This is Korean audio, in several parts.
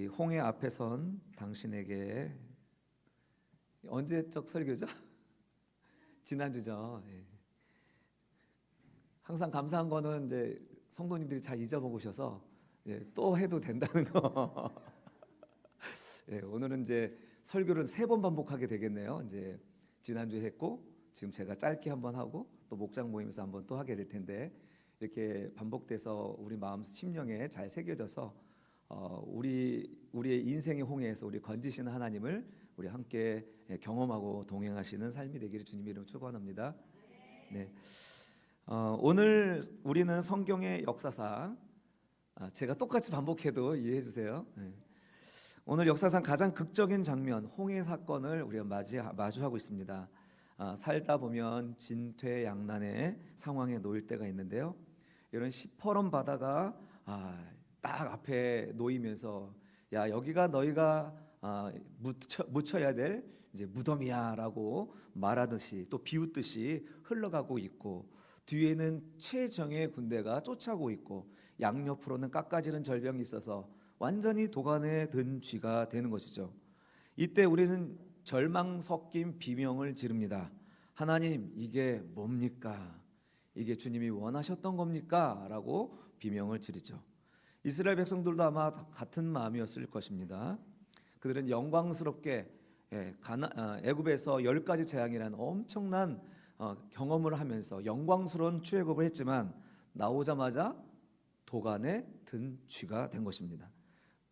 홍해 앞에 선 당신에게 언제적 설교죠? 지난주죠. 예. 항상 감사한 거는 이제 성도님들이 잘 잊어먹으셔서 또 해도 된다는 거. 오늘은 이제 설교를 3번 반복하게 되겠네요. 이제 지난주에 했고 지금 제가 짧게 한번 하고 또 목장 모임에서 한번 또 하게 될 텐데 이렇게 반복돼서 우리 마음 심령에 잘 새겨져서 우리의 인생의 홍해에서 우리 건지시는 하나님을 우리 함께 경험하고 동행하시는 삶이 되기를 주님의 이름으로 축원합니다. 네. 오늘 우리는 성경의 역사상 제가 똑같이 반복해도 이해해 주세요. 네. 오늘 역사상 가장 극적인 장면 홍해 사건을 우리가 마주하고 있습니다. 살다 보면 진퇴양난의 상황에 놓일 때가 있는데요. 이런 시퍼런 바다가 딱 앞에 놓이면서 야 여기가 너희가 묻혀야 될 이제 무덤이야라고 말하듯이 또 비웃듯이 흘러가고 있고 뒤에는 최정예 군대가 쫓아오고 있고 양옆으로는 깎아지는 절벽이 있어서 완전히 도간에 든 쥐가 되는 것이죠. 이때 우리는 절망 섞인 비명을 지릅니다. 하나님 이게 뭡니까? 이게 주님이 원하셨던 겁니까? 라고 비명을 지르죠. 이스라엘 백성들도 아마 같은 마음이었을 것입니다. 그들은 영광스럽게 애굽에서 10가지 재앙이라는 엄청난 경험을 하면서 영광스러운 출애굽을 했지만 나오자마자 도간에 든 쥐가 된 것입니다.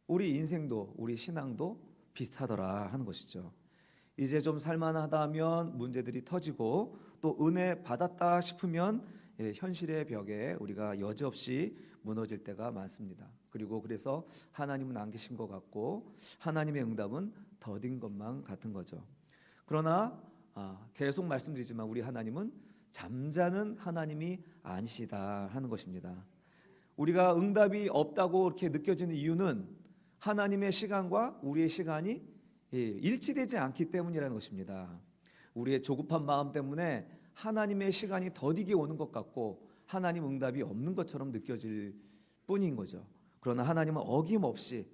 우리 인생도 우리 신앙도 비슷하더라 하는 것이죠. 이제 좀 살만하다면 문제들이 터지고 또 은혜 받았다 싶으면 현실의 벽에 우리가 여지없이 무너질 때가 많습니다. 그리고 그래서 하나님은 안 계신 것 같고 하나님의 응답은 더딘 것만 같은 거죠. 그러나 계속 말씀드리지만 우리 하나님은 잠자는 하나님이 아니시다 하는 것입니다. 우리가 응답이 없다고 이렇게 느껴지는 이유는 하나님의 시간과 우리의 시간이 일치되지 않기 때문이라는 것입니다. 우리의 조급한 마음 때문에 하나님의 시간이 더디게 오는 것 같고 하나님 응답이 없는 것처럼 느껴질 뿐인 거죠. 그러나 하나님은 어김없이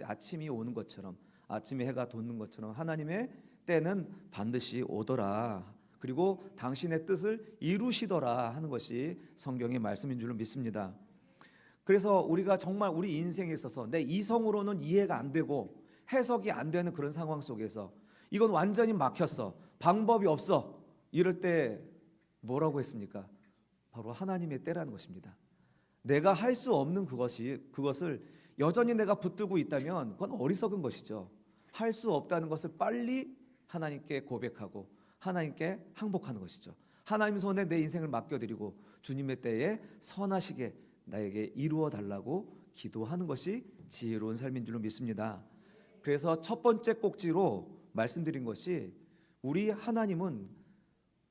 아침이 오는 것처럼 아침에 해가 돋는 것처럼 하나님의 때는 반드시 오더라. 그리고 당신의 뜻을 이루시더라 하는 것이 성경의 말씀인 줄로 믿습니다. 그래서 우리가 정말 우리 인생에 있어서 내 이성으로는 이해가 안 되고 해석이 안 되는 그런 상황 속에서 이건 완전히 막혔어. 방법이 없어. 이럴 때 뭐라고 했습니까? 바로 하나님의 때라는 것입니다. 내가 할 수 없는 그것을 여전히 내가 붙들고 있다면 그건 어리석은 것이죠. 할 수 없다는 것을 빨리 하나님께 고백하고 하나님께 항복하는 것이죠. 하나님 손에 내 인생을 맡겨드리고 주님의 때에 선하시게 나에게 이루어 달라고 기도하는 것이 지혜로운 삶인 줄로 믿습니다. 그래서 첫 번째 꼭지로 말씀드린 것이 우리 하나님은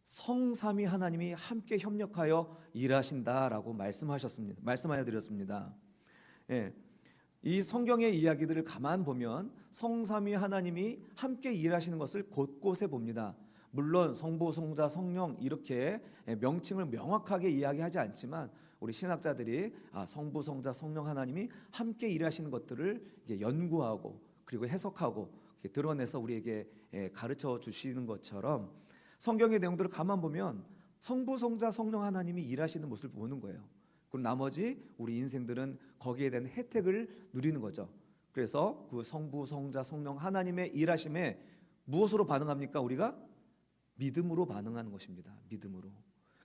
성삼위 하나님이 함께 협력하여 일하신다라고 말씀하여 드렸습니다. 이 성경의 이야기들을 가만 보면 성삼위 하나님이 함께 일하시는 것을 곳곳에 봅니다. 물론 성부, 성자, 성령 이렇게 명칭을 명확하게 이야기하지 않지만 우리 신학자들이 성부, 성자, 성령 하나님이 함께 일하시는 것들을 연구하고 그리고 해석하고 드러내서 우리에게 가르쳐 주시는 것처럼 성경의 내용들을 가만 보면 성부, 성자, 성령 하나님이 일하시는 모습을 보는 거예요. 그리고 나머지 우리 인생들은 거기에 대한 혜택을 누리는 거죠. 그래서 그 성부, 성자, 성령 하나님의 일하심에 무엇으로 반응합니까? 우리가 믿음으로 반응하는 것입니다. 믿음으로.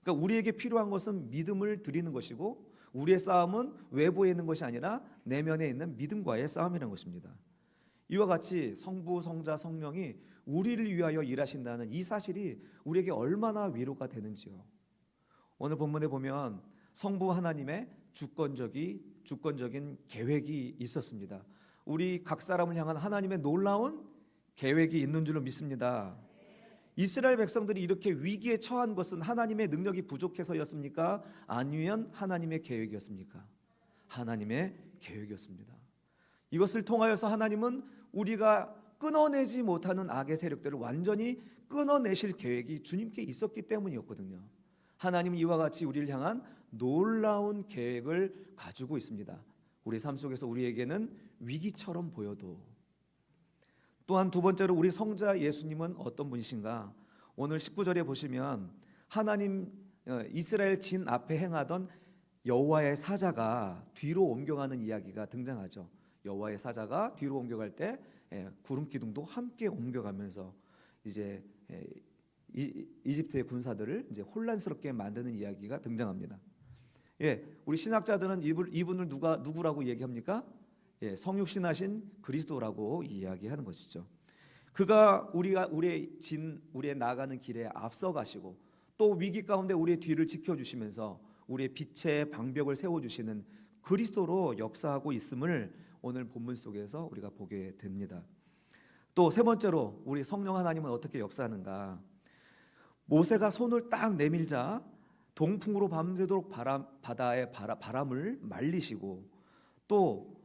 그러니까 우리에게 필요한 것은 믿음을 드리는 것이고 우리의 싸움은 외부에 있는 것이 아니라 내면에 있는 믿음과의 싸움이라는 것입니다. 이와 같이 성부, 성자, 성령이 우리를 위하여 일하신다는 이 사실이 우리에게 얼마나 위로가 되는지요. 오늘 본문에 보면 성부 하나님의 주권적인 계획이 있었습니다. 우리 각 사람을 향한 하나님의 놀라운 계획이 있는 줄로 믿습니다. 이스라엘 백성들이 이렇게 위기에 처한 것은 하나님의 능력이 부족해서였습니까? 아니면 하나님의 계획이었습니까? 하나님의 계획이었습니다. 이것을 통하여서 하나님은 우리가 끊어내지 못하는 악의 세력들을 완전히 끊어내실 계획이 주님께 있었기 때문이었거든요. 하나님은 이와 같이 우리를 향한 놀라운 계획을 가지고 있습니다. 우리 삶 속에서 우리에게는 위기처럼 보여도, 또한 두 번째로 우리 성자 예수님은 어떤 분이신가? 오늘 19절에 보시면 하나님 이스라엘 진 앞에 행하던 여호와의 사자가 뒤로 옮겨가는 이야기가 등장하죠. 여호와의 사자가 뒤로 옮겨갈 때 구름 기둥도 함께 옮겨가면서 이제 이집트의 군사들을 이제 혼란스럽게 만드는 이야기가 등장합니다. 우리 신학자들은 이분을 누구라고 얘기합니까? 성육신하신 그리스도라고 이야기하는 것이죠. 그가 우리의 나아가는 길에 앞서가시고 또 위기 가운데 우리의 뒤를 지켜주시면서 우리의 빛의 방벽을 세워주시는 그리스도로 역사하고 있음을 오늘 본문 속에서 우리가 보게 됩니다. 또 세 번째로 우리 성령 하나님은 어떻게 역사하는가? 모세가 손을 딱 내밀자 동풍으로 밤새도록 바다의 바람을 말리시고 또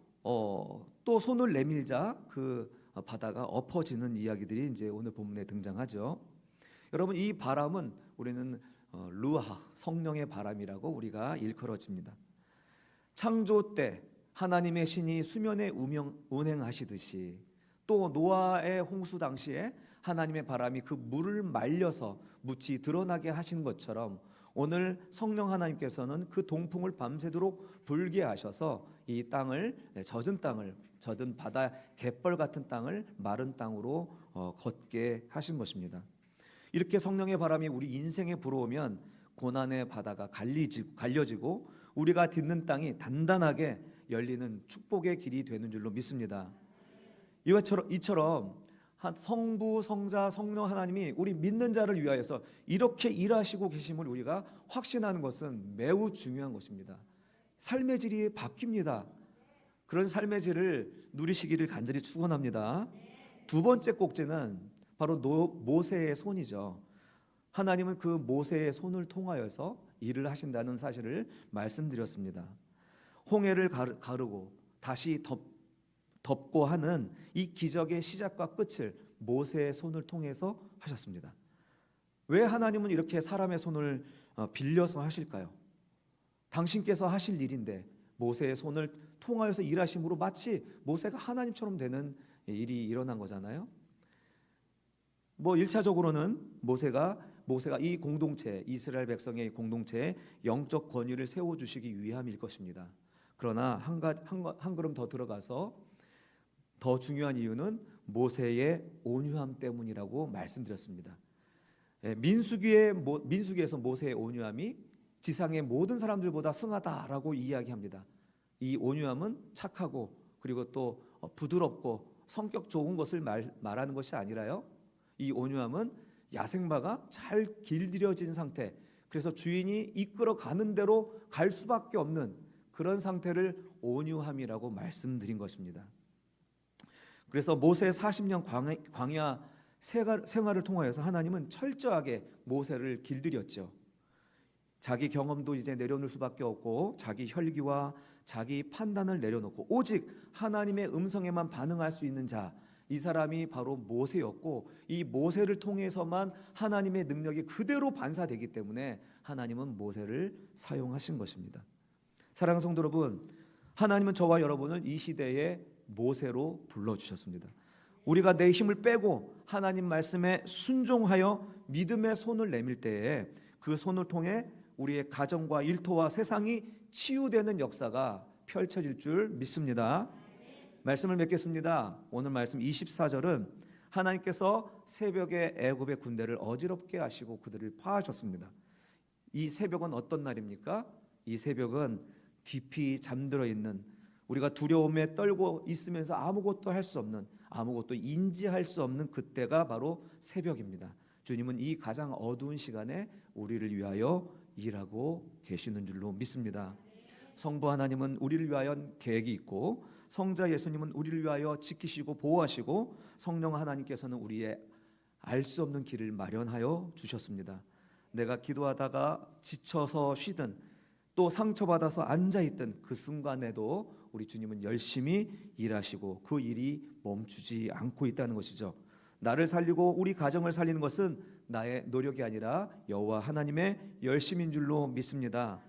손을 내밀자 그 바다가 엎어지는 이야기들이 이제 오늘 본문에 등장하죠. 여러분, 이 바람은 우리는 루아 성령의 바람이라고 우리가 일컬어집니다. 창조 때 하나님의 신이 수면에 운행하시듯이 또 노아의 홍수 당시에 하나님의 바람이 그 물을 말려서 묻이 드러나게 하신 것처럼 오늘 성령 하나님께서는 그 동풍을 밤새도록 불게 하셔서 이 땅을, 젖은 바다 갯벌 같은 땅을 마른 땅으로 걷게 하신 것입니다. 이렇게 성령의 바람이 우리 인생에 불어오면 고난의 바다가 갈려지고 우리가 딛는 땅이 단단하게 열리는 축복의 길이 되는 줄로 믿습니다. 이처럼 성부, 성자, 성령 하나님이 우리 믿는 자를 위하여서 이렇게 일하시고 계심을 우리가 확신하는 것은 매우 중요한 것입니다. 삶의 질이 바뀝니다. 그런 삶의 질을 누리시기를 간절히 축원합니다. 두 번째 꼭지는 바로 모세의 손이죠. 하나님은 그 모세의 손을 통하여서 일을 하신다는 사실을 말씀드렸습니다. 홍해를 가르고 다시 덮고 하는 이 기적의 시작과 끝을 모세의 손을 통해서 하셨습니다. 왜 하나님은 이렇게 사람의 손을 빌려서 하실까요? 당신께서 하실 일인데 모세의 손을 통하여서 일하심으로 마치 모세가 하나님처럼 되는 일이 일어난 거잖아요. 1차적으로는 모세가 이 공동체, 이스라엘 백성의 공동체에 영적 권위를 세워주시기 위함일 것입니다. 그러나 한 걸음 더 들어가서 더 중요한 이유는 모세의 온유함 때문이라고 말씀드렸습니다. 민수기에서 모세의 온유함이 지상의 모든 사람들보다 승하다라고 이야기합니다. 이 온유함은 착하고 그리고 또 부드럽고 성격 좋은 것을 말하는 것이 아니라요, 이 온유함은 야생마가 잘 길들여진 상태, 그래서 주인이 이끌어 가는 대로 갈 수밖에 없는 그런 상태를 온유함이라고 말씀드린 것입니다. 그래서 모세의 40년 광야 생활을 통하여서 하나님은 철저하게 모세를 길들였죠. 자기 경험도 이제 내려놓을 수밖에 없고 자기 혈기와 자기 판단을 내려놓고 오직 하나님의 음성에만 반응할 수 있는 자, 이 사람이 바로 모세였고 이 모세를 통해서만 하나님의 능력이 그대로 반사되기 때문에 하나님은 모세를 사용하신 것입니다. 사랑하는 성도 여러분, 하나님은 저와 여러분을 이 시대에 모세로 불러주셨습니다. 우리가 내 힘을 빼고 하나님 말씀에 순종하여 믿음의 손을 내밀 때에 그 손을 통해 우리의 가정과 일터와 세상이 치유되는 역사가 펼쳐질 줄 믿습니다. 말씀을 맺겠습니다. 오늘 말씀 24절은 하나님께서 새벽에 애굽의 군대를 어지럽게 하시고 그들을 파하셨습니다. 이 새벽은 어떤 날입니까? 이 새벽은 깊이 잠들어 있는, 우리가 두려움에 떨고 있으면서 아무것도 할 수 없는, 아무것도 인지할 수 없는 그때가 바로 새벽입니다. 주님은 이 가장 어두운 시간에 우리를 위하여 일하고 계시는 줄로 믿습니다. 성부 하나님은 우리를 위하여 계획이 있고 성자 예수님은 우리를 위하여 지키시고 보호하시고 성령 하나님께서는 우리의 알 수 없는 길을 마련하여 주셨습니다. 내가 기도하다가 지쳐서 쉬든 또 상처받아서 앉아있던 그 순간에도 우리 주님은 열심히 일하시고 그 일이 멈추지 않고 있다는 것이죠. 나를 살리고 우리 가정을 살리는 것은 나의 노력이 아니라 여호와 하나님의 열심인 줄로 믿습니다.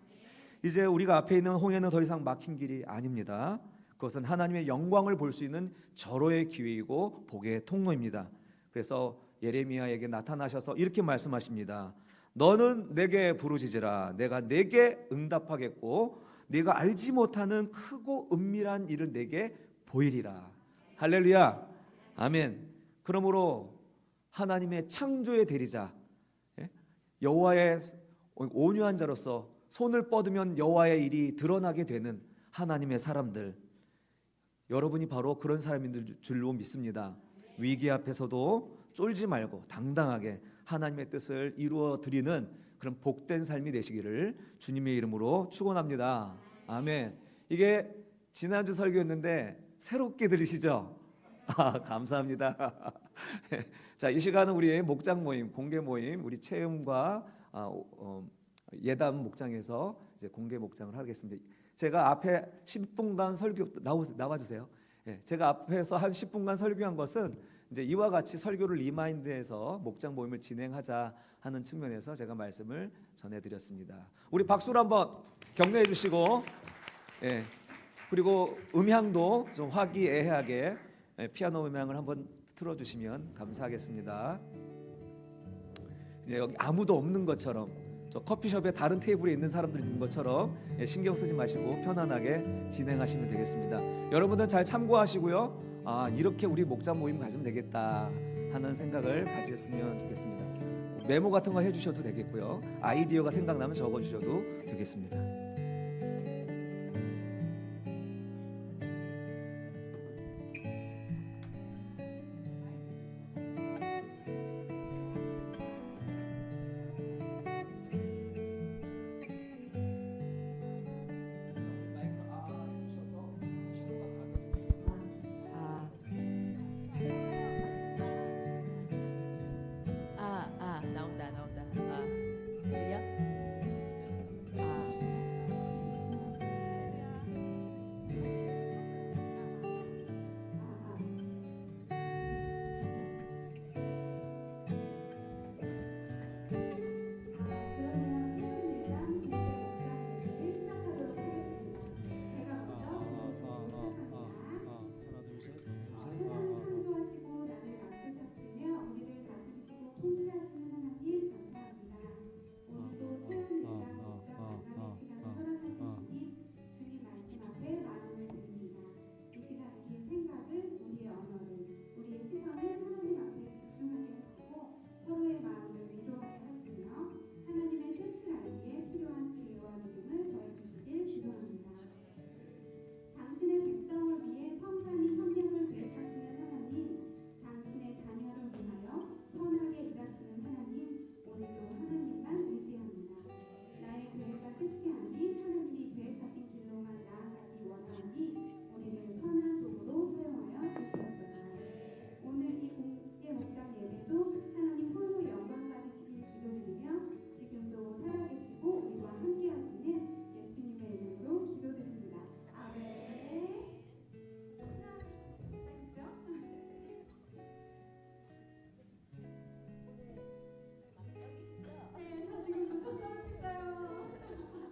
이제 우리가 앞에 있는 홍해는 더 이상 막힌 길이 아닙니다. 그것은 하나님의 영광을 볼 수 있는 절호의 기회이고 복의 통로입니다. 그래서 예레미야에게 나타나셔서 이렇게 말씀하십니다. 너는 내게 부르짖으라. 내가 내게 응답하겠고 네가 알지 못하는 크고 은밀한 일을 내게 보이리라. 할렐루야. 아멘. 그러므로 하나님의 창조의 대리자, 여호와의 온유한 자로서 손을 뻗으면 여호와의 일이 드러나게 되는 하나님의 사람들, 여러분이 바로 그런 사람인 줄로 믿습니다. 위기 앞에서도 쫄지 말고 당당하게 하나님의 뜻을 이루어 드리는 그런 복된 삶이 되시기를 주님의 이름으로 축원합니다. 아멘. 이게 지난주 설교였는데 새롭게 들으시죠? 감사합니다. 자, 이 시간은 우리의 목장 모임, 공개 모임, 우리 체험과 예담 목장에서 이제 공개 목장을 하겠습니다. 제가 앞에 10분간 설교 나와주세요. 제가 앞에서 한 10분간 설교한 것은 이제 이와 같이 설교를 리마인드해서 목장 모임을 진행하자 하는 측면에서 제가 말씀을 전해드렸습니다. 우리 박수로 한번 격려해 주시고, 그리고 음향도 좀 화기애애하게 피아노 음향을 한번 틀어주시면 감사하겠습니다. 여기 아무도 없는 것처럼, 저 커피숍에 다른 테이블에 있는 사람들이 있는 것처럼 신경 쓰지 마시고 편안하게 진행하시면 되겠습니다. 여러분들 잘 참고하시고요. 이렇게 우리 목장 모임 가지면 되겠다 하는 생각을 가지셨으면 좋겠습니다. 메모 같은 거 해주셔도 되겠고요. 아이디어가 생각나면 적어주셔도 되겠습니다. 나온다. 들려?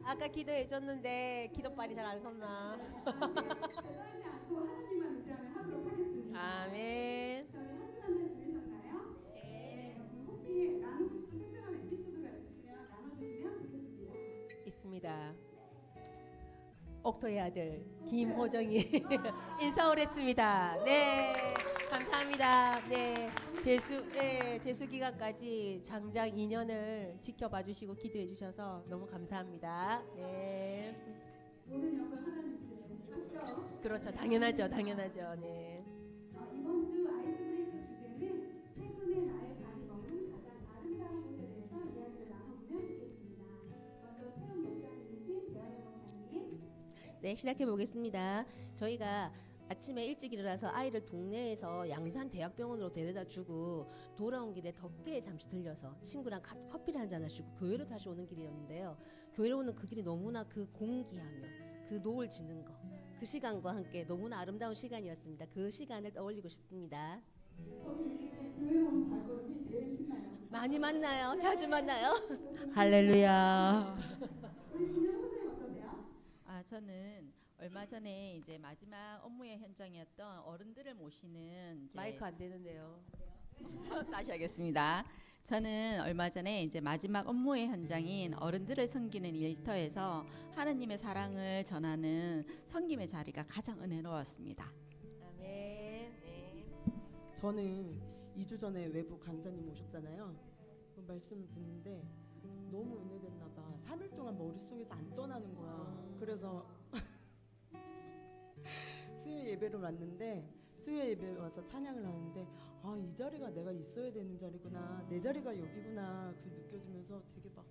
아까 기도해줬는데 기도발이 잘 안 섰나? 떨지 않고 하나님만 의지하며 하도록 하겠습니다. 아멘. 저희 한 주간 잘 지내셨나요? 네. 혹시 나누고 싶은 특별한 에피소드가 있으시면 나눠주시면 좋겠습니다. 있습니다. 옥토의 아들 김호정이 인사를 했습니다. 네, 감사합니다. 네, 재수 기간까지 장장 2년을 지켜봐 주시고 기도해 주셔서 너무 감사합니다. 네. 모든 영광 하나님께. 맞죠? 그렇죠, 당연하죠. 네. 이번 주 아이스 브레이크 주제는 최근에 나의 발이 먹은 가장 아름다운 곳에 대해서 이야기를 나눠보면 좋겠습니다. 먼저 체험 목사님이신 배현영 목사님. 네, 시작해 보겠습니다. 저희가 아침에 일찍 일어나서 아이를 동네에서 양산 대학병원으로 데려다 주고 돌아온 길에 덕계에 잠시 들려서 친구랑 같이 커피를 한잔 하시고 교회로 다시 오는 길이었는데요. 교회로 오는 그 길이 너무나 그 공기하며 그 노을 지는 거, 그 시간과 함께 너무나 아름다운 시간이었습니다. 그 시간을 떠올리고 싶습니다. 저도 요즘에 교회 오는 발걸음이 제일 신나요. 많이 만나요. 자주 만나요. 할렐루야. 우리 진영 선생님 어떠세요? 저는 얼마 전에 이제 마지막 업무의 현장이었던 어른들을 모시는 이제 마이크 안 되는데요. 다시 하겠습니다. 저는 얼마 전에 이제 마지막 업무의 현장인 어른들을 섬기는 일터에서 하느님의 사랑을 전하는 섬김의 자리가 가장 은혜로웠습니다. 아멘. 네. 저는 2주 전에 외부 강사님 오셨잖아요. 그 말씀을 듣는데 너무 은혜됐나 봐. 3일 동안 머릿속에서 안 떠나는 거야. 그래서 수요 예배를 왔는데 수요 예배 와서 찬양을 하는데 아, 이 자리가 내가 있어야 되는 자리구나. 내 자리가 여기구나. 그 느껴지면서 되게 막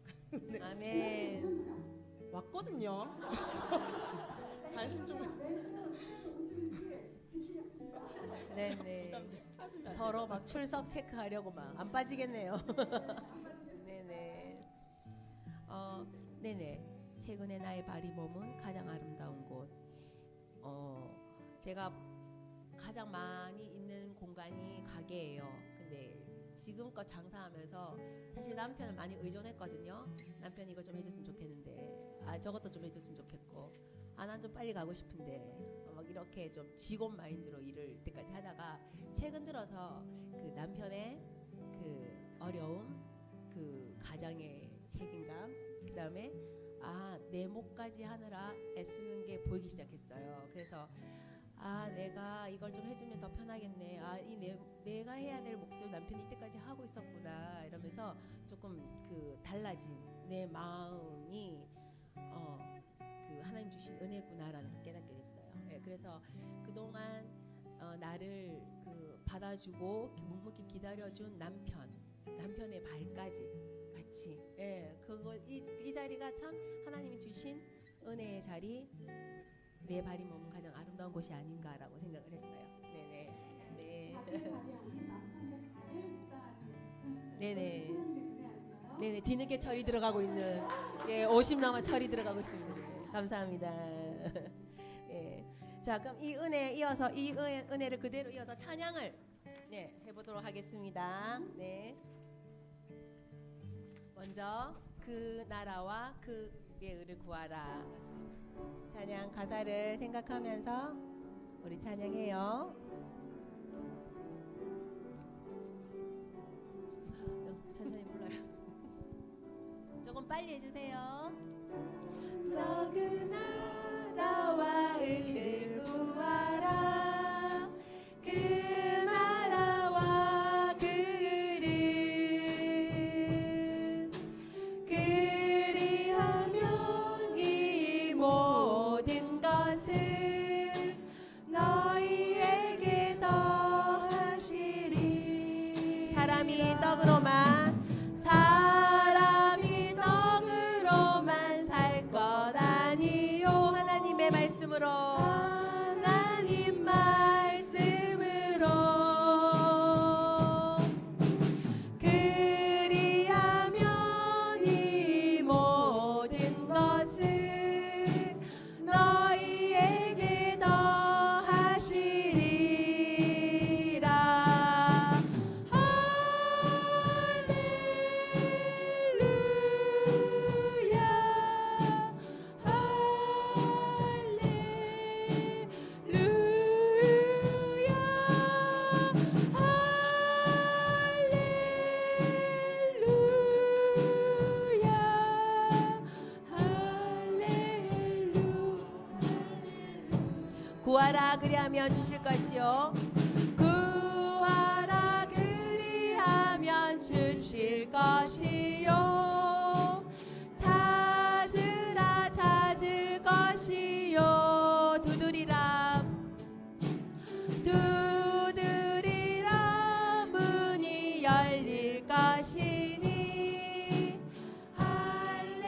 아멘. 왔거든요. 진짜. 관심 좀 네네. 빠지면 안 서로 막 출석 체크하려고 막 안 빠지겠네요. 네네. 네네. 최근에 나의 발이 머문 가장 아름다운 곳. 제가 가장 많이 있는 공간이 가게예요. 근데 지금껏 장사하면서 사실 남편을 많이 의존했거든요. 남편이 이거 좀 해줬으면 좋겠는데, 저것도 좀 해줬으면 좋겠고, 난 좀 빨리 가고 싶은데, 막 이렇게 좀 직원 마인드로 일을 이때까지 하다가 최근 들어서 그 남편의 그 어려움, 그 가장의 책임감, 그 다음에 내 몫까지 하느라 애쓰는 게 보이기 시작했어요. 그래서 내가 이걸 좀 해주면 더 편하겠네. 내가 해야 될 몫을 남편이 이때까지 하고 있었구나. 이러면서 조금 그 달라진 내 마음이 그 하나님 주신 은혜구나라는 걸 깨닫게 됐어요. 예, 그래서 그동안 나를 그 받아주고 묵묵히 기다려준 남편의 발까지 같이, 그거 이 자리가 참 하나님이 주신 은혜의 자리, 내 발이 머문 가장 아름다운 곳이 아닌가라고 생각을 했어요. 네네. 네. 네네. 네네. 뒤늦게 철이 들어가고 있는 50 넘어 철이 들어가고 있습니다. 네, 감사합니다. 네. 자, 그럼 이 은혜에 이어서 이 은혜를 그대로 이어서 찬양을 해보도록 하겠습니다. 네. 먼저 그 나라와 그의 의를 구하라. 찬양 가사를 생각하면서 우리 찬양해요. 천천히 불러요. 조금 빨리 해주세요. 적은 나라와 의를 구하라. 그 나라와 그 의를 그리하면 이 모든 것을 너희에게 더하시리. 사람이 떡으로만 살 것 아니요. 하나님의 말씀으로 그리하면 이 모든 것을 너희에게 더하시리라. 구하라 그리하면 주실 것이요. 구하라 그리하면 주실 것이요. 찾으라 찾을 것이요. 두드리라 문이 열릴 것이니. 할렐루야.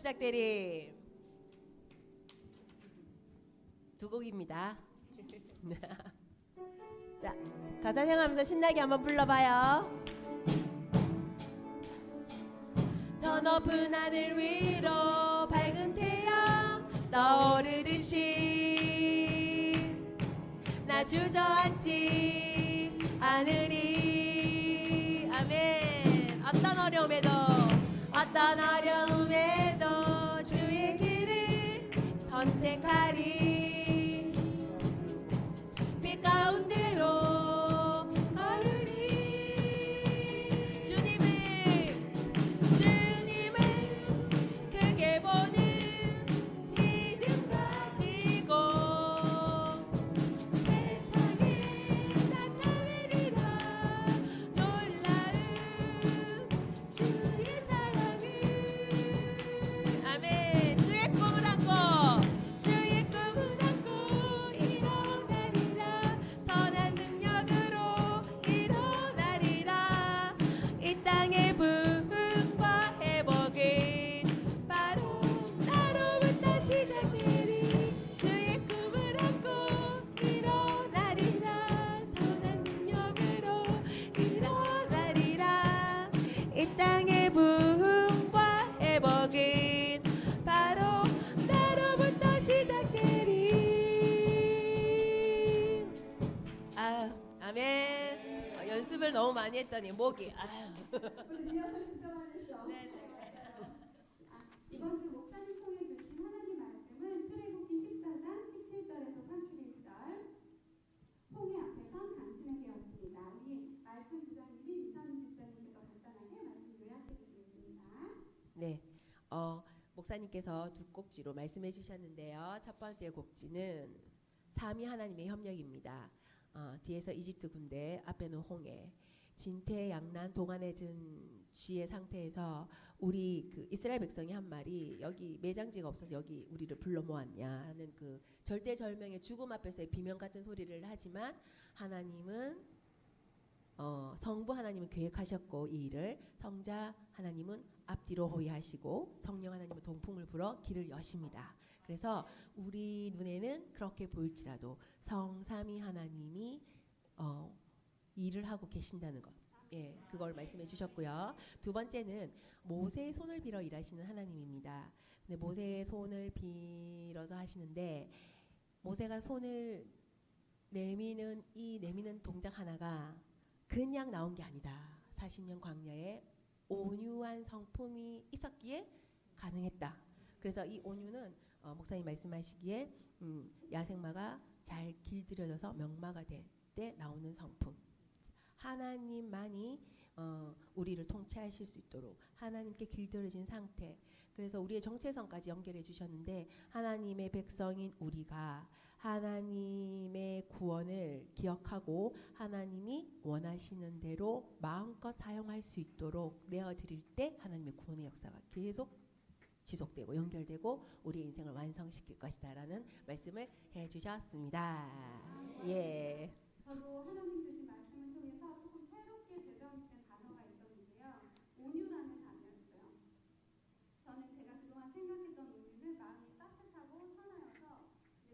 시작되리. 두 곡입니다. 자, 가사 생각하면서 신나게 한번 불러봐요. 저 높은 하늘 위로 밝은 태양 떠오르듯이 나 주저앉지 않으리. 아멘. 어떤 어려움에도 주의 길을 선택하리. 빛 가운데로 걸으리. 주님을 크게 보는 믿음 가지고 세상에 나타내리라. 놀라운 주의 사랑을. 아멘. 주의 꿈을 안고 일어나리라. 선한 능력으로 일어나리라. 이 땅의 부흥과 회복은 바로 나로부터 시작되리. 주의 꿈을 안고 일어나리라. 선한 능력으로 일어나리라. 이 땅의 부흥과 회복은 바로 나로부터 시작되리. 아멘. 연습을 너무 많이 했더니 목이 오늘 리허설 진짜 많이 했죠? 네네. 이번 주 목사님 통해 주신 하나님 말씀은 출애굽기 14장 17절에서 31절. 홍해 앞에 선 당신에게 였습니다. 우리 말씀 부장님이 이선희 집사님께서 간단하게 말씀 요약해 주시겠습니다. 네, 목사님께서 두 곡지로 말씀해 주셨는데요. 첫 번째 곡지는 삼위 하나님의 협력입니다. 뒤에서 이집트 군대, 앞에는 홍해, 진퇴양난 동안해진 쥐의 상태에서 우리 그 이스라엘 백성이 한 말이 여기 매장지가 없어서 여기 우리를 불러 모았냐는 그 절대절명의 죽음 앞에서의 비명 같은 소리를 하지만 하나님은 성부 하나님은 계획하셨고 이 일을 성자 하나님은 앞뒤로 호위하시고 성령 하나님은 동풍을 불어 길을 여십니다. 그래서 우리 눈에는 그렇게 보일지라도 성삼위 하나님이 일을 하고 계신다는 것. 예, 그걸 말씀해 주셨고요. 두 번째는 모세의 손을 빌어 일하시는 하나님입니다. 근데 모세의 손을 빌어서 하시는데 모세가 손을 내미는 동작 하나가 그냥 나온 게 아니다. 40년 광야에 온유한 성품이 있었기에 가능했다. 그래서 이 온유는 목사님 말씀하시기에 야생마가 잘 길들여져서 명마가 될 때 나오는 성품. 하나님만이 우리를 통치하실 수 있도록 하나님께 길들여진 상태. 그래서 우리의 정체성까지 연결해 주셨는데 하나님의 백성인 우리가 하나님의 구원을 기억하고 하나님이 원하시는 대로 마음껏 사용할 수 있도록 내어드릴 때 하나님의 구원의 역사가 계속 지속되고 연결되고 우리의 인생을 완성시킬 것이다라는 말씀을 해주셨습니다. 예. 저도 하나님 주신 말씀을 통해서 조금 새롭게 제정된 단어가 있었는데요. 온유라는 단어였어요. 저는 제가 그동안 생각했던 온유는 마음이 따뜻하고 선하여서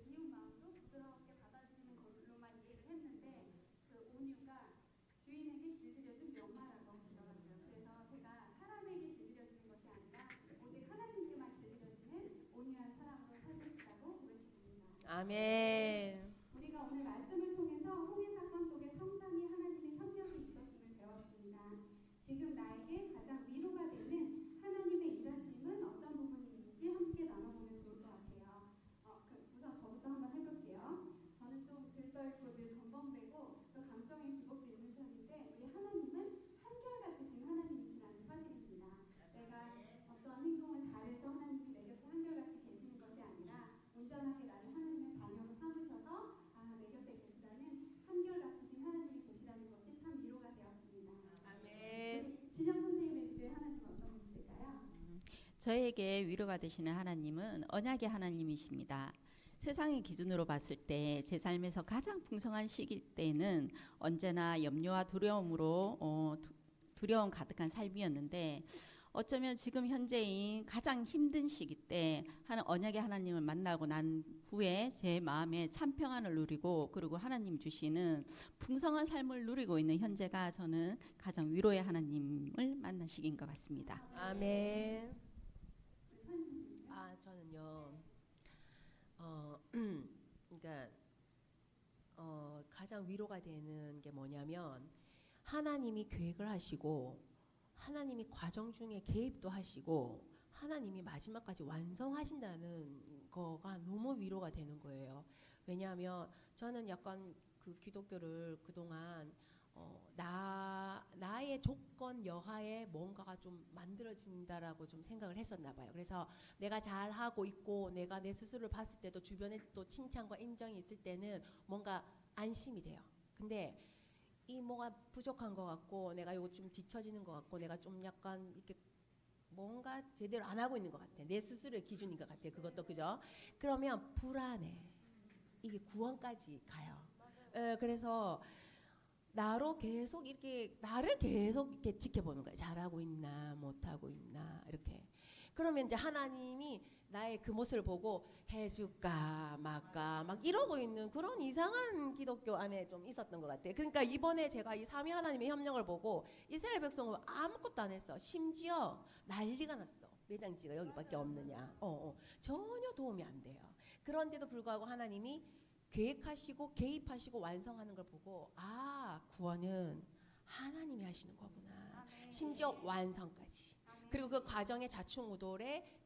미운 마음도 부드럽게 받아들이는 걸로만 이해를 했는데 그 온유가 주인에게 길들여진 명마라고 하시더라고요. 그래서 제가 사람에게 길들여지는 것이 아니라 오직 하나님께만 길들여지는 온유한 사람으로 살고 싶다고 고백해봅니다. 아멘. 우리가 오늘 말씀을 통해서 홍해 사건 속에 성삼위 하나님의 협력이 있었음을 배웠습니다. 지금 나에게 가장 위로가 되는 하나님의 일하심은 어떤 부분인지 함께 나눠보면 좋을 것 같아요. 우선 저부터 한번 해볼게요. 저는 좀 들떠있고 늘 건방되고 또 감정의 기복도 있는 편인데 우리 하나님은 한결같으신 하나님이시라는 사실입니다. 내가 어떤 행동을 잘해서 하나님이 내 곁에 한결같이 계시는 것이 아니라 온전하게 나를 하나님의 자녀로 삼으셔서 내 곁에 계시다는 한결같으신 하나님이 계시다는 것이 참 위로가 되었습니다. 아멘. 우리 진영 선생님의 믿을 하나님은 어떤 분이실까요? 저에게 위로가 되시는 하나님은 언약의 하나님이십니다. 세상의 기준으로 봤을 때 제 삶에서 가장 풍성한 시기 때는 언제나 염려와 두려움으로 두려움 가득한 삶이었는데 어쩌면 지금 현재인 가장 힘든 시기 때 언약의 하나님을 만나고 난 후에 제 마음에 참 평안을 누리고 그리고 하나님 주시는 풍성한 삶을 누리고 있는 현재가 저는 가장 위로의 하나님을 만난 시기인 것 같습니다. 아멘. 저는요. 그러니까 가장 위로가 되는 게 뭐냐면 하나님이 계획을 하시고 하나님이 과정 중에 개입도 하시고 하나님이 마지막까지 완성하신다는 거가 너무 위로가 되는 거예요. 왜냐하면 저는 약간 그 기독교를 그동안 나의 조건 여하에 뭔가가 좀 만들어진다라고 좀 생각을 했었나 봐요. 그래서 내가 잘하고 있고 내가 내 스스로를 봤을 때도 주변에 또 칭찬과 인정이 있을 때는 뭔가 안심이 돼요. 근데 이 뭐가 부족한 것 같고 내가 이거 좀 뒤처지는 것 같고 내가 좀 약간 이렇게 뭔가 제대로 안 하고 있는 것 같아. 내 스스로의 기준인 것 같아. 그것도 그죠? 그러면 불안해. 이게 구원까지 가요. 그래서 나를 계속 이렇게 지켜보는 거예요. 잘하고 있나 못하고 있나 이렇게. 그러면 이제 하나님이 나의 그 모습을 보고 해줄까 말까 막 이러고 있는 그런 이상한 기독교 안에 좀 있었던 것 같아요. 그러니까 이번에 제가 이 삼위 하나님의 협력을 보고 이스라엘 백성은 아무것도 안 했어. 심지어 난리가 났어. 매장지가 여기밖에 없느냐. 전혀 도움이 안 돼요. 그런데도 불구하고 하나님이 계획하시고 개입하시고 완성하는 걸 보고 구원은 하나님이 하시는 거구나. 심지어 완성까지. 그리고 그 과정의 좌충우돌에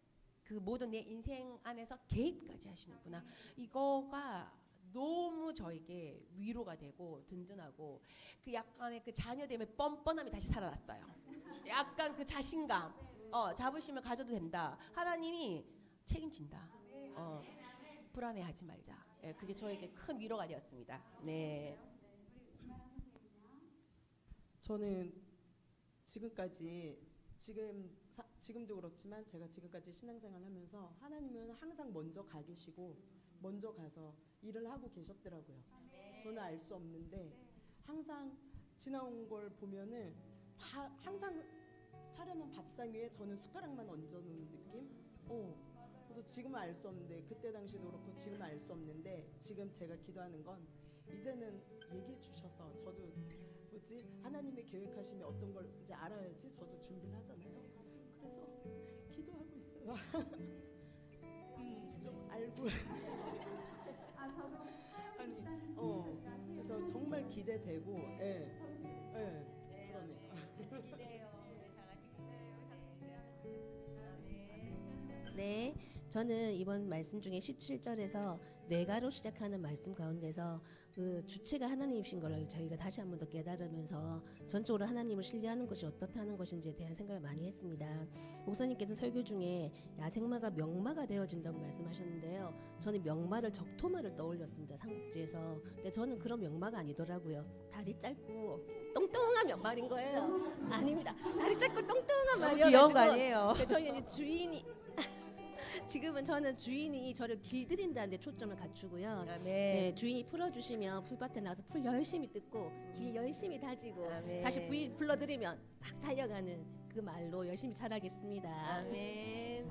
그 모든 내 인생 안에서 개입까지 하시는구나. 이거가 너무 저에게 위로가 되고 든든하고 그 약간의 그 자녀됨의 뻔뻔함이 다시 살아났어요. 약간 그 자신감. 자부심을 가져도 된다. 하나님이 책임진다. 불안해하지 말자. 그게 저에게 큰 위로가 되었습니다. 네. 저는 지금도 그렇지만 제가 지금까지 신앙생활을 하면서 하나님은 항상 먼저 가 계시고 먼저 가서 일을 하고 계셨더라고요. 저는 알 수 없는데 항상 지나온 걸 보면은 다 항상 차려놓은 밥상 위에 저는 숟가락만 얹어놓은 느낌? 그래서 지금은 알 수 없는데 그때 당시도 그렇고 지금은 알 수 없는데 지금 제가 기도하는 건 이제는 얘기해 주셔서 저도 하나님의 계획하심이 어떤 걸 이제 알아야지 저도 준비를 하잖아요. 그래서 기도하고 있어요. 좀 알고. 그래서 정말 기대되고, 그러네요. 기대요. 다 같이 네, 저는 이번 말씀 중에 17절에서 내가로 시작하는 말씀 가운데서 그 주체가 하나님이신 걸 저희가 다시 한 번 더 깨달으면서 전적으로 하나님을 신뢰하는 것이 어떻다는 것인지에 대한 생각을 많이 했습니다. 목사님께서 설교 중에 야생마가 명마가 되어진다고 말씀하셨는데요. 저는 명마를 적토마를 떠올렸습니다. 삼국지에서. 근데 저는 그런 명마가 아니더라고요. 다리 짧고 똥똥한 명말인 거예요. 아닙니다. 다리 짧고 똥똥한 말이어가지고 귀여운 거 아니에요? 저희는 이제 주인이 지금은 저는 주인이 저를 길들인다는 데 초점을 갖추고요. 네, 주인이 풀어주시면 풀밭에 나가서 풀 열심히 뜯고 길 열심히 다지고 다시 부인 불러들이면 막 달려가는 그 말로 열심히 자라겠습니다. 아멘.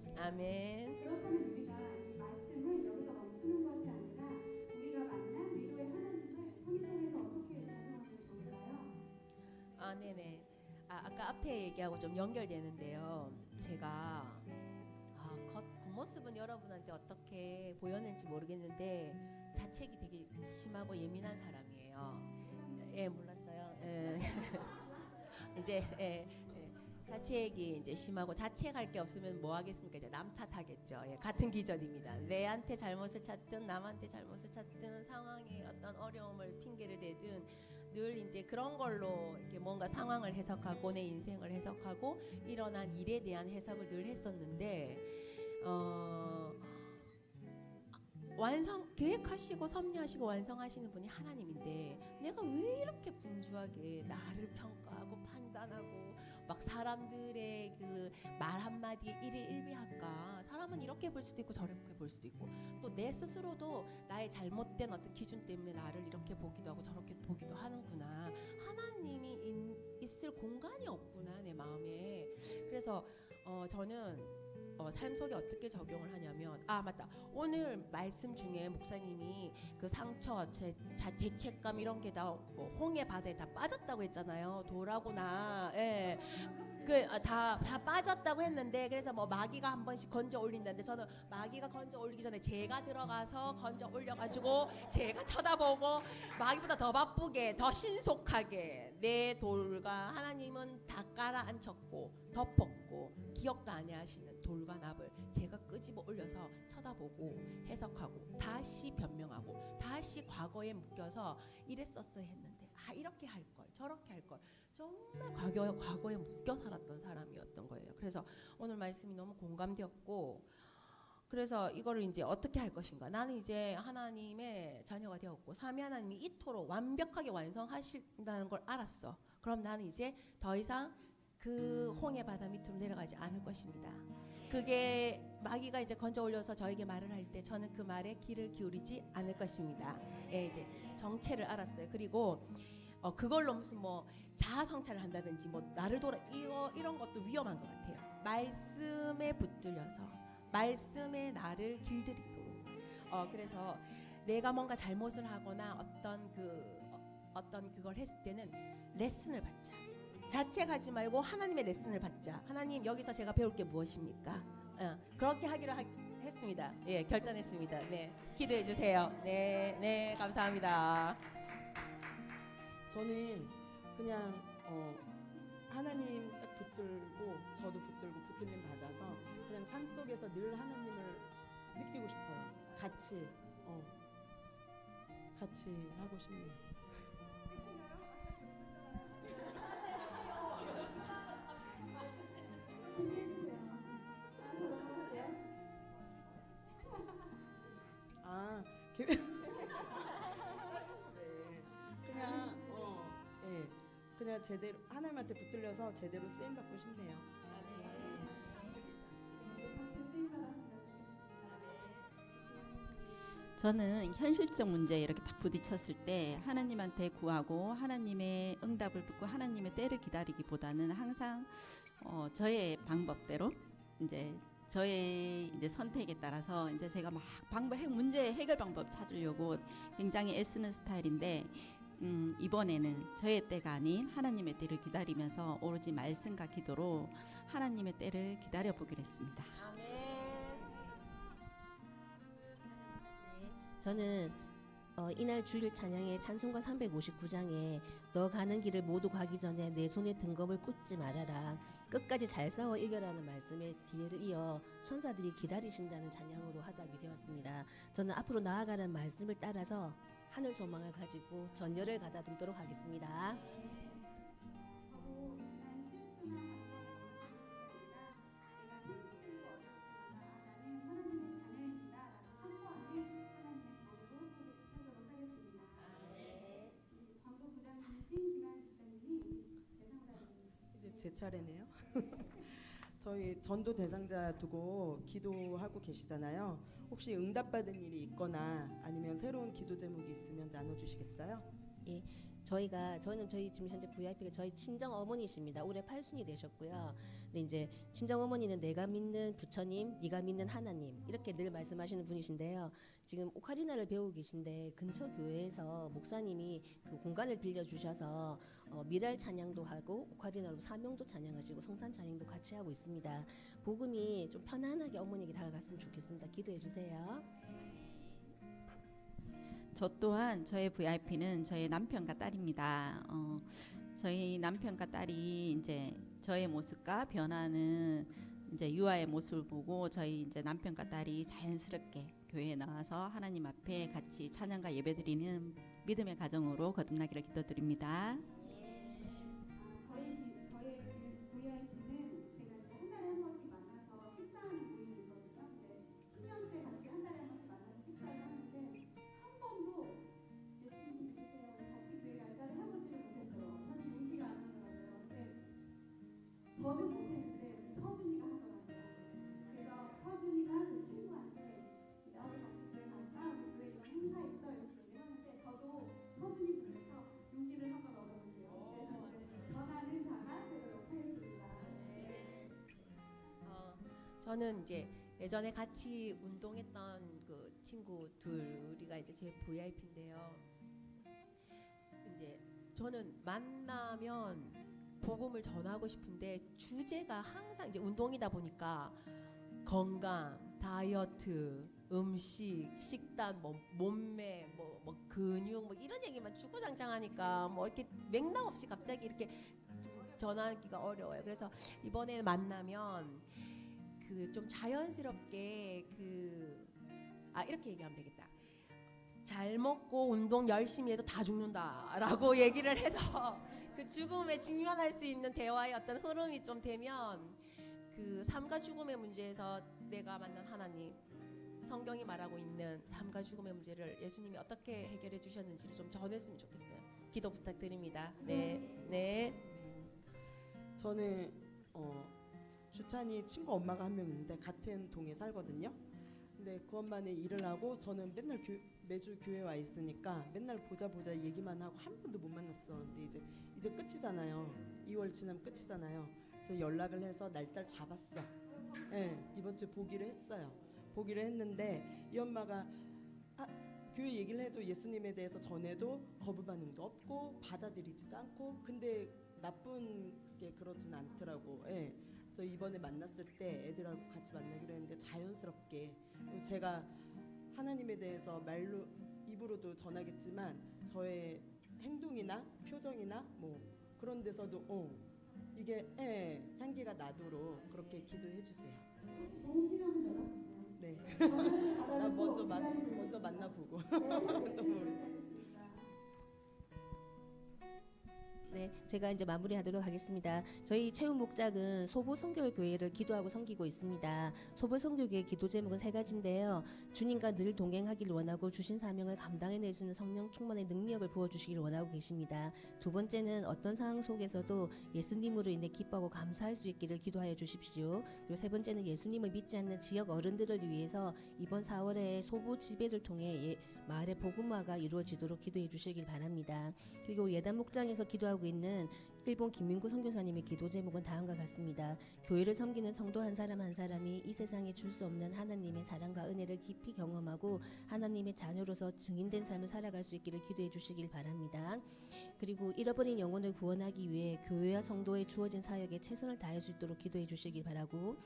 그렇다면 우리가 이 말씀을 여기서 멈추는 것이 아니라 우리가 만난 위로의 하나님을 삶 속에서 어떻게 적용하면 좋을까요? 네네. 아까 앞에 얘기하고 좀 연결되는데요. 제가 겉모습은 여러분한테 어떻게 보였는지 모르겠는데 자책이 되게 심하고 예민한 사람이에요. 몰랐어요. 이제 자책이 이제 심하고 자책할 게 없으면 뭐 하겠습니까? 이제 남 탓하겠죠. 같은 기전입니다. 내한테 잘못을 찾든 남한테 잘못을 찾든 상황에 어떤 어려움을 핑계를 대든 늘 이제 그런 걸로 이렇게 뭔가 상황을 해석하고 내 인생을 해석하고 일어난 일에 대한 해석을 늘 했었는데 계획하시고 섭리하시고 완성하시는 분이 하나님인데 내가 왜 이렇게 분주하게 나를 평가하고 판단하고 막 사람들의 그 말 한마디에 일일일비할까? 사람은 이렇게 볼 수도 있고 저렇게 볼 수도 있고 또 내 스스로도 나의 잘못된 어떤 기준 때문에 나를 이렇게 보기도 하고 저렇게 보기도 하는구나. 하나님이 있을 공간이 없구나 내 마음에. 그래서 저는 삶 속에 어떻게 적용을 하냐면, 아 맞다, 오늘 말씀 중에 목사님이 그 상처, 죄책감 이런 게 다 홍해 바다에 다 빠졌다고 했잖아요. 돌하고나 예. 다 빠졌다고 했는데, 그래서 뭐 마귀가 한 번씩 건져 올린다는데, 저는 마귀가 건져 올리기 전에 제가 들어가서 건져 올려가지고 제가 쳐다보고 마귀보다 더 바쁘게 더 신속하게 내 돌과 하나님은 다 깔아앉혔고 덮었고 기억도 안 하시는 돌과 납을 제가 끄집어 올려서 쳐다보고 해석하고 다시 변명하고 다시 과거에 묶여서 이랬었어야 했는데, 아 이렇게 할 걸 저렇게 할 걸, 정말 과거에 묶여 살았던 사람이었던 거예요. 그래서 오늘 말씀이 너무 공감되었고, 그래서 이거를 이제 어떻게 할 것인가. 나는 이제 하나님의 자녀가 되었고 삼위 하나님이 이토록 완벽하게 완성하신다는 걸 알았어. 그럼 나는 이제 더 이상 그 홍해 바다 밑으로 내려가지 않을 것입니다. 그게 마귀가 이제 건져 올려서 저에게 말을 할 때 저는 그 말에 귀를 기울이지 않을 것입니다. 예, 이제 정체를 알았어요. 그리고 그걸로 무슨 뭐 자아 성찰을 한다든지 뭐 나를 돌아 이런 것도 위험한 것 같아요. 말씀에 붙들려서 말씀에 나를 길들이도록. 그래서 내가 뭔가 잘못을 하거나 어떤 그걸 했을 때는 레슨을 받자. 자책하지 말고 하나님의 레슨을 받자. 하나님, 여기서 제가 배울 게 무엇입니까? 그렇게 하기로 했습니다. 예, 결단했습니다. 네, 기도해 주세요. 네, 네, 감사합니다. 저는 그냥 하나님 딱 붙들고 저도 붙들고 붙들림 받아서 그냥 삶 속에서 늘 하나님을 느끼고 싶어요. 같이 하고 싶네요. 아, 네. 그냥 제대로 하나님한테 붙들려서 제대로 쓰임 받고 싶네요. 저는 현실적 문제에 이렇게 딱 부딪혔을 때 하나님한테 구하고 하나님의 응답을 듣고 하나님의 때를 기다리기보다는 항상 저의 방법대로 이제 저의 이제 선택에 따라서 이제 제가 막 문제 해결 방법 찾으려고 굉장히 애쓰는 스타일인데, 이번에는 저의 때가 아닌 하나님의 때를 기다리면서 오로지 말씀과 기도로 하나님의 때를 기다려 보기로 했습니다. 저는 이날 주일 찬양의 찬송가 359장에 너 가는 길을 모두 가기 전에 내 손에 등검을 꽂지 말아라, 끝까지 잘 싸워 이겨라는 말씀에 뒤를 이어 천사들이 기다리신다는 찬양으로 하답이 되었습니다. 저는 앞으로 나아가는 말씀을 따라서 하늘 소망을 가지고 전열을 가다듬도록 하겠습니다. 저도 지난 실수나 전도 부장님이신 김한 집사님이 대상자입니다. 이제 제 차례네요. 저희 전도 대상자 두고 기도하고 계시잖아요. 혹시 응답받은 일이 있거나 아니면 새로운 기도 제목이 있으면 나눠주시겠어요? 저는 저희 지금 현재 VIP가 저희 친정 어머니십니다. 올해 8순이 되셨고요. 근데 이제 친정 어머니는 내가 믿는 부처님, 네가 믿는 하나님, 이렇게 늘 말씀하시는 분이신데요. 지금 오카리나를 배우고 계신데 근처 교회에서 목사님이 그 공간을 빌려 주셔서 미랄 찬양도 하고 오카리나로 사명도 찬양하시고 성탄 찬양도 같이 하고 있습니다. 복음이 좀 편안하게 어머니에게 다가갔으면 좋겠습니다. 기도해 주세요. 저 또한 저의 VIP는 저의 남편과 딸입니다. 저희 남편과 딸이 이제 저의 모습과 변하는 이제 유아의 모습을 보고 저희 이제 남편과 딸이 자연스럽게 교회에 나와서 하나님 앞에 같이 찬양과 예배드리는 믿음의 가정으로 거듭나기를 기도드립니다. 저의 VIP는 제가 이제 한 달에 한 번씩 만나서 식사하는 모임이 있거든요. 근데 10년째 같이 한 달에 한 번씩 만나서 식사를 하는데 한 번도 예수님 믿으세요, 같이 교회 갈까를 해보지를 못했어요. 사실 용기가 안 나더라고요. 근데 저는 못했는데 우리 서준이가 하더라고요. 그래서 서준이가 그 친구한테 이제 우리 같이 교회 갈까? 우리 교회 이런 행사 있어, 이렇게 얘기를 하는데 저도 서준이 보면서 용기를 한번 얻었는데 저는 이제 예전에 같이 운동했던 그 친구 둘이가 이제 제 VIP인데요. 이제 저는 만나면 복음을 전하고 싶은데 주제가 항상 이제 운동이다 보니까 건강, 다이어트, 음식, 식단, 뭐 몸매, 뭐 근육, 뭐 이런 얘기만 주구장창하니까 뭐 이렇게 맥락 없이 갑자기 이렇게 좀 전하기가 어려워요. 그래서 이번에 만나면 그 좀 자연스럽게 이렇게 얘기하면 되겠다. 잘 먹고 운동 열심히 해도 다 죽는다라고 얘기를 해서 그 죽음에 직면할 수 있는 대화의 어떤 흐름이 좀 되면 그 삶과 죽음의 문제에서 내가 만난 하나님, 성경이 말하고 있는 삶과 죽음의 문제를 예수님이 어떻게 해결해 주셨는지를 좀 전했으면 좋겠어요. 기도 부탁드립니다. 네. 저는 주찬이 친구 엄마가 한 명 있는데 같은 동에 살거든요. 근데 그 엄마는 일을 하고 저는 맨날 매주 교회 와 있으니까 맨날 보자 얘기만 하고 한 번도 못 만났어. 근데 이제 끝이잖아요. 2월 지나면 끝이잖아요. 그래서 연락을 해서 날짜를 잡았어. 네, 이번 주에 보기로 했어요. 보기로 했는데 이 엄마가 교회 얘기를 해도 예수님에 대해서 전해도 거부 반응도 없고 받아들이지도 않고, 근데 나쁜 게 그러진 않더라고. 예. 그래서 이번에 만났을 때 애들하고 같이 만나기로 했는데 자연스럽게, 제가 하나님에 대해서 말로 입으로도 전하겠지만 저의 행동이나 표정이나 뭐 그런 데서도 이게 향기가 나도록 그렇게 기도해 주세요. 도움 필요하면 연락 주세요. 네. 저는 나 받아놓고 먼저 만나보고. 네, 제가 이제 마무리하도록 하겠습니다. 저희 체험 목장은 소보 선교회 교회를 기도하고 섬기고 있습니다. 소보 선교회의 기도 제목은 3가지인데요. 주님과 늘 동행하기를 원하고 주신 사명을 감당해낼 수 있는 성령 충만의 능력을 부어주시기를 원하고 계십니다. 2번째는 어떤 상황 속에서도 예수님으로 인해 기뻐하고 감사할 수 있기를 기도하여 주십시오. 그리고 3번째는 예수님을 믿지 않는 지역 어른들을 위해서 이번 4월에 소보 지배를 통해 마을의 복음화가 이루어지도록 기도해 주시길 바랍니다. 그리고 예단 목장에서 기도하고 있는 일본 김민구 선교사님의 기도 제목은 다음과 같습니다. 교회를 섬기는 성도 한 사람 한 사람이 이 세상에 줄 수 없는 하나님의 사랑과 은혜를 깊이 경험하고 하나님의 자녀로서 증인된 삶을 살아갈 수 있기를 기도해 주시길 바랍니다. 그리고 잃어버린 영혼을 구원하기 위해 교회와 성도에 주어진 사역에 최선을 다할 수 있도록 기도해 주시길 바라고,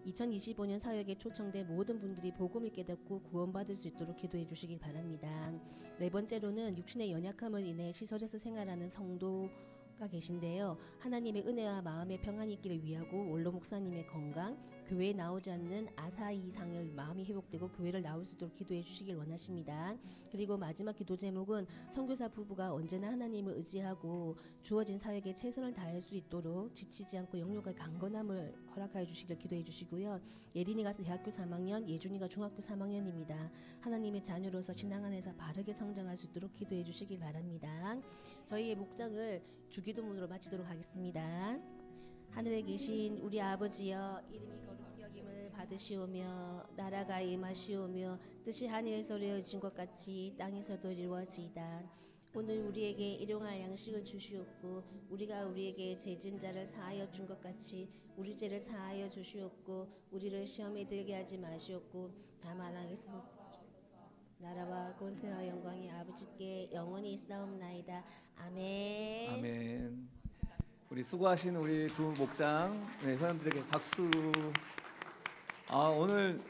2025년 사역에 초청된 모든 분들이 복음을 깨닫고 구원받을 수 있도록 기도해 주시길 바랍니다. 4번째로는 육신의 연약함을 인해 시설에서 생활하는 성도가 계신데요. 하나님의 은혜와 마음의 평안이 있기를 위하고 원로 목사님의 건강, 교회에 나오지 않는 아사이상을 마음이 회복되고 교회를 나올 수 있도록 기도해 주시길 원하십니다. 그리고 마지막 기도 제목은 선교사 부부가 언제나 하나님을 의지하고 주어진 사역에 최선을 다할 수 있도록 지치지 않고 영육할 강건함을 허락하여 주시길 기도해 주시고요. 예린이가 대학교 3학년, 예준이가 중학교 3학년입니다. 하나님의 자녀로서 신앙 안에서 바르게 성장할 수 있도록 기도해 주시길 바랍니다. 저희의 목장을 주기도문으로 마치도록 하겠습니다. 하늘에 계신 우리 아버지여, 이름이 거룩히 여김을 받으시오며 나라가 임하시오며 뜻이 하늘에서 이루어진 것 같이 땅에서도 이루어지이다. 오늘 우리에게 일용할 양식을 주시옵고 우리가 우리에게 죄진 자를 사하여 준 것 같이 우리 죄를 사하여 주시옵고 우리를 시험에 들게 하지 마시옵고 다만 악에서 나라와 권세와 영광이 아버지께 영원히 있사옵나이다. 아멘. 아멘. 우리 수고하신 우리 두 목장 회원들에게 박수. 오늘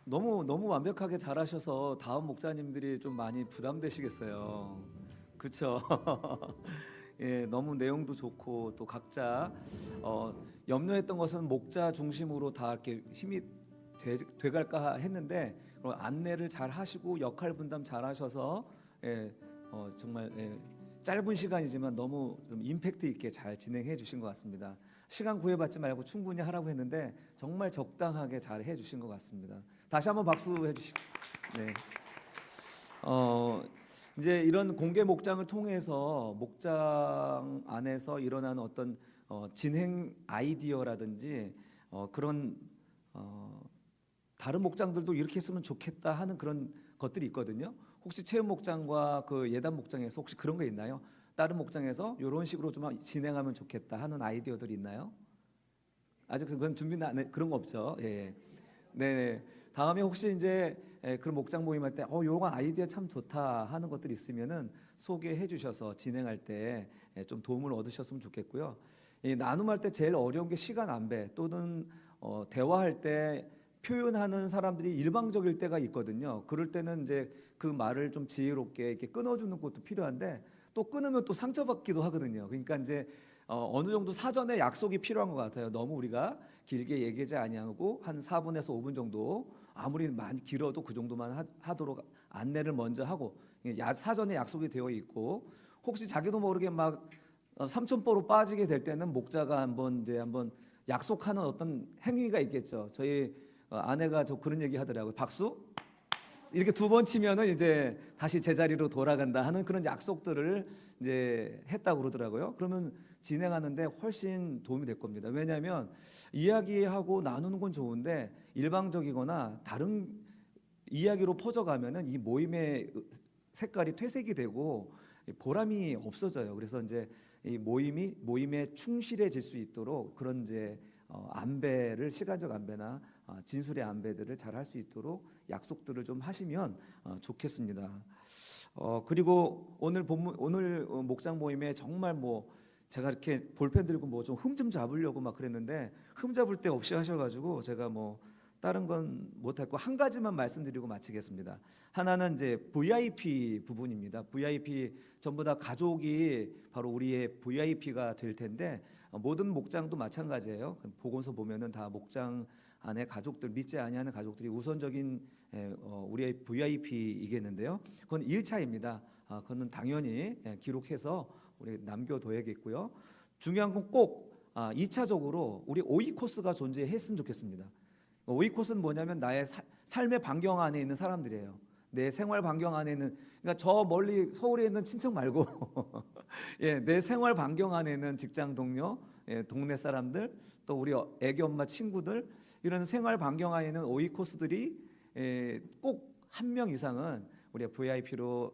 너무 완벽하게 잘하셔서 다음 목자님들이 좀 많이 부담되시겠어요. 그렇죠? 예, 너무 내용도 좋고 또 각자 염려했던 것은 목자 중심으로 다 이렇게 힘이 돼갈까 했는데 안내를 잘 하시고 역할 분담 잘 하셔서 정말 짧은 시간이지만 너무 좀 임팩트 있게 잘 진행해 주신 것 같습니다. 시간 구애받지 말고 충분히 하라고 했는데 정말 적당하게 잘 해주신 것 같습니다. 다시 한번 박수 해주시고. 네. 이제 이런 공개 목장을 통해서 목장 안에서 일어나는 어떤 진행 아이디어라든지 그런 다른 목장들도 이렇게 했으면 좋겠다 하는 그런 것들이 있거든요. 혹시 체험 목장과 그 예단 목장에서 혹시 그런 거 있나요? 다른 목장에서 이런 식으로 좀 진행하면 좋겠다 하는 아이디어들이 있나요? 아직 그건 준비는 안 해, 그런 거 없죠. 예. 네. 다음에 혹시 이제 그런 목장 모임할 때 요거 아이디어 참 좋다 하는 것들이 있으면은 소개해 주셔서 진행할 때 좀 도움을 얻으셨으면 좋겠고요. 이 나눔할 때 제일 어려운 게 시간 안배 또는 대화할 때 표현하는 사람들이 일방적일 때가 있거든요. 그럴 때는 이제 그 말을 좀 지혜롭게 이렇게 끊어주는 것도 필요한데 또 끊으면 또 상처받기도 하거든요. 그러니까 이제 어느 정도 사전에 약속이 필요한 것 같아요. 너무 우리가 길게 얘기하지 아니하고 한 4분에서 5분 정도 아무리 많이 길어도 그 정도만 하도록 안내를 먼저 하고 사전에 약속이 되어 있고 혹시 자기도 모르게 막 삼천포로 빠지게 될 때는 목자가 한번 약속하는 어떤 행위가 있겠죠. 저희 아내가 저 그런 얘기 하더라고요. 박수 이렇게 2번 치면은 이제 다시 제자리로 돌아간다 하는 그런 약속들을 이제 했다고 그러더라고요. 그러면 진행하는데 훨씬 도움이 될 겁니다. 왜냐하면 이야기하고 나누는 건 좋은데 일방적이거나 다른 이야기로 퍼져가면은 이 모임의 색깔이 퇴색이 되고 보람이 없어져요. 그래서 이제 이 모임에 충실해질 수 있도록 그런 이제 안배를 시간적 안배나 진술의 안배들을 잘 할 수 있도록 약속들을 좀 하시면 좋겠습니다. 그리고 오늘 목장 모임에 정말 뭐 제가 이렇게 볼펜 들고 뭐 좀 흠 좀 잡으려고 막 그랬는데 흠 잡을 데 없이 하셔가지고 제가 뭐 다른 건 못했고 한 가지만 말씀드리고 마치겠습니다. 하나는 이제 VIP 부분입니다. VIP 전부 다 가족이 바로 우리의 VIP가 될 텐데 모든 목장도 마찬가지예요. 보건소 보면은 다 목장 안에 가족들 믿지 아니하는 가족들이 우선적인 우리의 VIP이겠는데요. 그건 1차입니다. 그거는 당연히 기록해서 우리 남겨둬야겠고요. 중요한 건 꼭 2차적으로 우리 오이 코스가 존재했으면 좋겠습니다. 오이 코스는 뭐냐면 나의 삶의 반경 안에 있는 사람들이에요. 내 생활 반경 안에 있는 그러니까 저 멀리 서울에 있는 친척 말고 예, 내 생활 반경 안에 있는 직장 동료, 동네 사람들, 또 우리 애기 엄마 친구들 이런 생활 반경 안에 있는 오이 코스들이 꼭 한 명 이상은 우리가 VIP로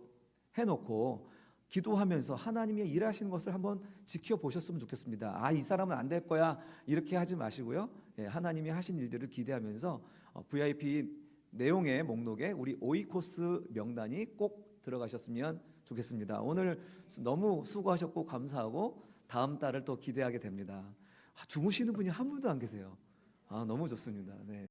해놓고 기도하면서 하나님이 일하시는 것을 한번 지켜보셨으면 좋겠습니다. 이 사람은 안 될 거야 이렇게 하지 마시고요. 하나님이 하신 일들을 기대하면서 VIP 내용의 목록에 우리 오이 코스 명단이 꼭 들어가셨으면 좋겠습니다. 오늘 너무 수고하셨고 감사하고 다음 달을 또 기대하게 됩니다. 주무시는 분이 한 분도 안 계세요. 너무 좋습니다. 네.